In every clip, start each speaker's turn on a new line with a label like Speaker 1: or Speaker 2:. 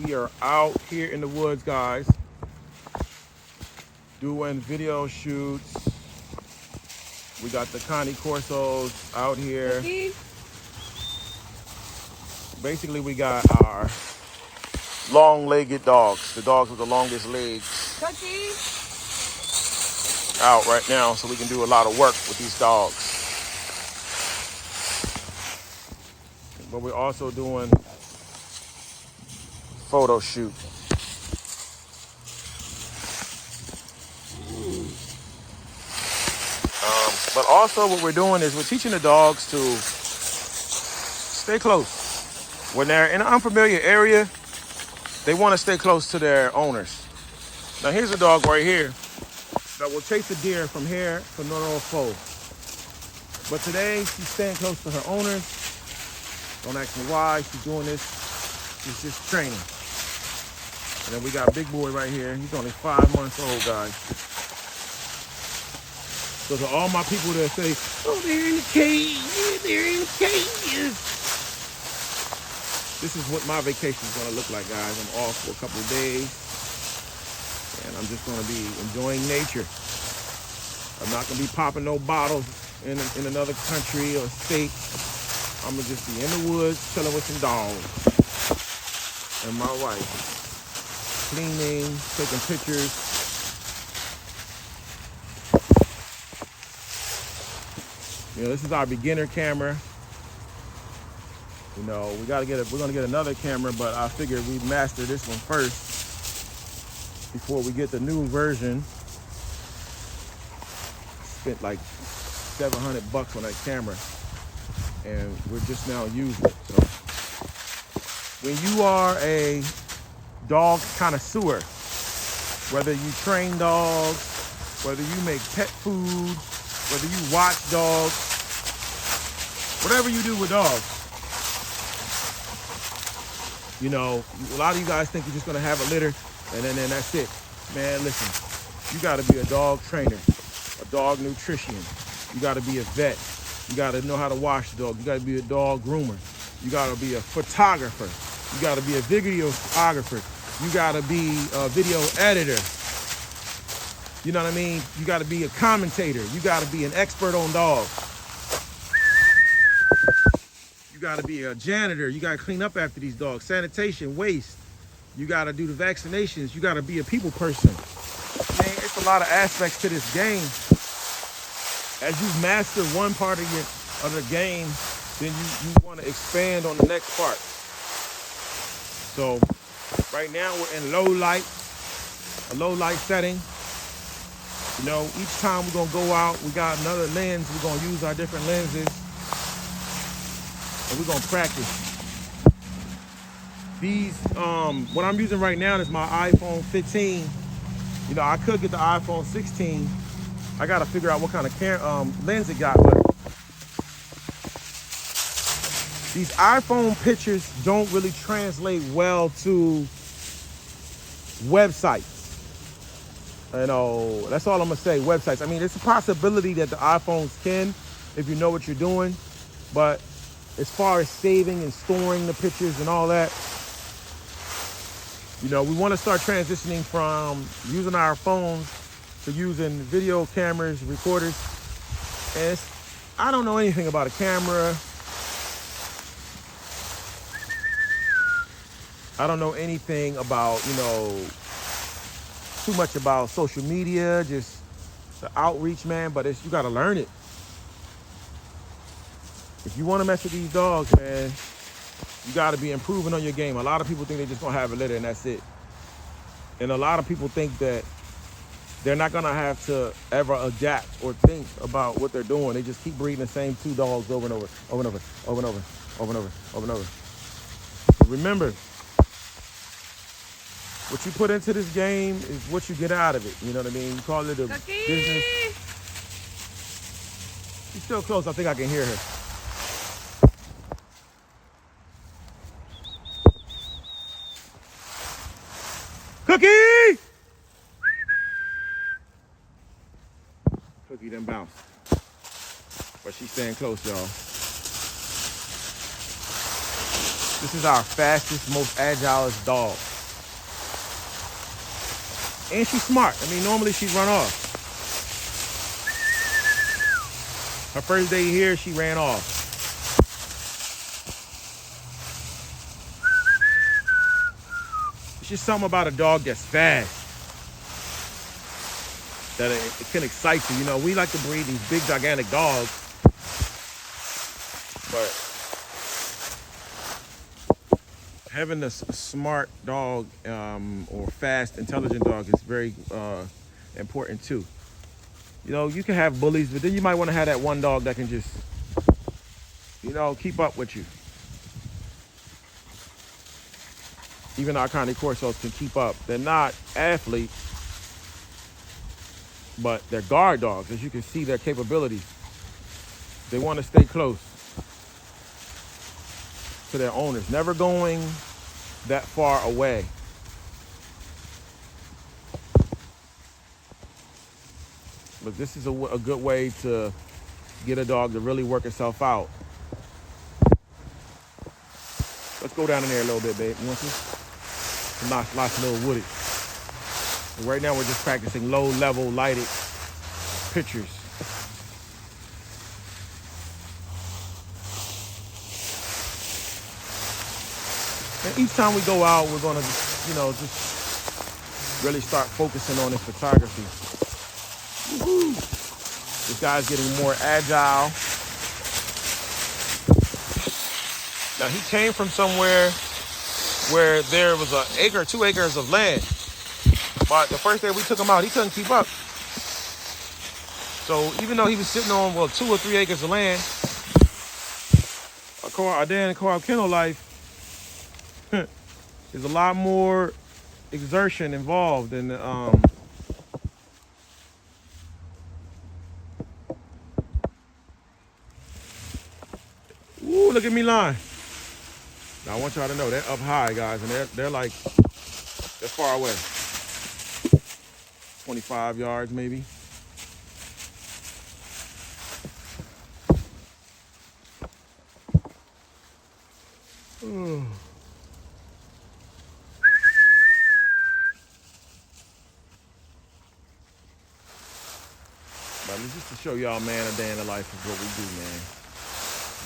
Speaker 1: We are out here in the woods, guys, doing video shoots. We got the Corsos out here.
Speaker 2: Cookie?
Speaker 1: Basically, we got our long-legged dogs, the dogs with the longest legs,
Speaker 2: Cookie?
Speaker 1: out right now so we can do a lot of work with these dogs. But we're also doing photo shoot. But also what we're doing is we're teaching the dogs to stay close. When they're in an unfamiliar area, they want to stay close to their owners. Now here's a dog right here that will chase a deer from here to North Foe. But today she's staying close to her owners. Don't ask me why she's doing this. She's just training. And then we got Big Boy right here. He's only 5 months old, guys. So to all my people that say, oh, they're in the cage, they're in the cages. This is what my vacation is gonna look like, guys. I'm off for a couple of days. And I'm just gonna be enjoying nature. I'm not gonna be popping no bottles in another country or state. I'm gonna just be in the woods, chilling with some dogs. And my wife. Cleaning, taking pictures. You know, this is our beginner camera. You know, we're gonna get another camera, but I figured we'd master this one first before we get the new version. Spent like $700 on that camera, and we're just now using it. So when you are a dog connoisseur, whether you train dogs, whether you make pet food, whether you watch dogs, whatever you do with dogs, you know, a lot of you guys think you're just gonna have a litter and then that's it. Man, listen, you gotta be a dog trainer, a dog nutrition. You gotta be a vet. You gotta know how to wash the dog. You gotta be a dog groomer. You gotta be a photographer. You gotta be a videographer. You gotta be a video editor. You know what I mean? You gotta be a commentator. You gotta be an expert on dogs. You gotta be a janitor. You gotta clean up after these dogs. Sanitation, waste. You gotta do the vaccinations. You gotta be a people person. Man, it's a lot of aspects to this game. As you master one part of the game, then you wanna expand on the next part. So right now we're in a low light setting. You know, each time we're gonna go out, we got another lens. We're gonna use our different lenses, and we're gonna practice. These, what I'm using right now is my iPhone 15. You know, I could get the iPhone 16. I gotta figure out what kind of lens it got, but these iPhone pictures don't really translate well to websites. You know, that's all I'm gonna say, websites. I mean, it's a possibility that the iPhones can, if you know what you're doing, but as far as saving and storing the pictures and all that, you know, we wanna start transitioning from using our phones to using video cameras, recorders. And I don't know anything about a camera. I don't know anything about, you know, too much about social media, just the outreach, man, but you gotta learn it. If you wanna mess with these dogs, man, you gotta be improving on your game. A lot of people think they just gonna have a litter and that's it. And a lot of people think that they're not gonna have to ever adapt or think about what they're doing. They just keep breeding the same two dogs over and over, over and over, over and over, over and over, over and over. But remember, what you put into this game is what you get out of it. You know what I mean? You call it a
Speaker 2: Cookie?
Speaker 1: business. She's still close. I think I can hear her. Cookie! Cookie done bounced. But she's staying close, y'all. This is our fastest, most agilest dog. And she's smart. I mean, normally she'd run off. Her first day here, she ran off. It's just something about a dog that's fast that it can excite you. You know, we like to breed these big, gigantic dogs, but having a smart dog or fast, intelligent dog is very important too. You know, you can have bullies, but then you might want to have that one dog that can just, you know, keep up with you. Even our kind of Corsos can keep up. They're not athletes, but they're guard dogs. As you can see, their capabilities. They want to stay close to their owners, never going that far away. But this is a good way to get a dog to really work itself out. Let's go down in there a little bit, babe. You want to? It's nice little wooded. And right now we're just practicing low-level lighted pictures. And each time we go out, we're gonna, you know, just really start focusing on this photography. Woo-hoo. This guy's getting more agile. Now he came from somewhere where there was 2 acres of land. But the first day we took him out, he couldn't keep up. So even though he was sitting on, 2 or 3 acres of land, our Dan and co-op kennel life, there's a lot more exertion involved in Ooh, look at me lying. Now I want y'all to know they're up high, guys, and they're far away. 25 yards maybe. But just to show y'all, man, a day in the life of what we do, man.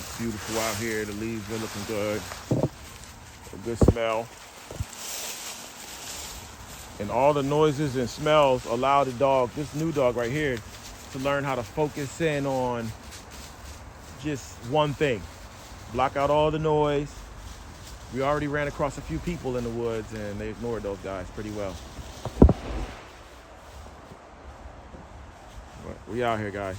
Speaker 1: It's beautiful out here. The leaves are looking good. A good smell. And all the noises and smells allow the dog, this new dog right here, to learn how to focus in on just one thing. Block out all the noise. We already ran across a few people in the woods and they ignored those guys pretty well. But we out here, guys.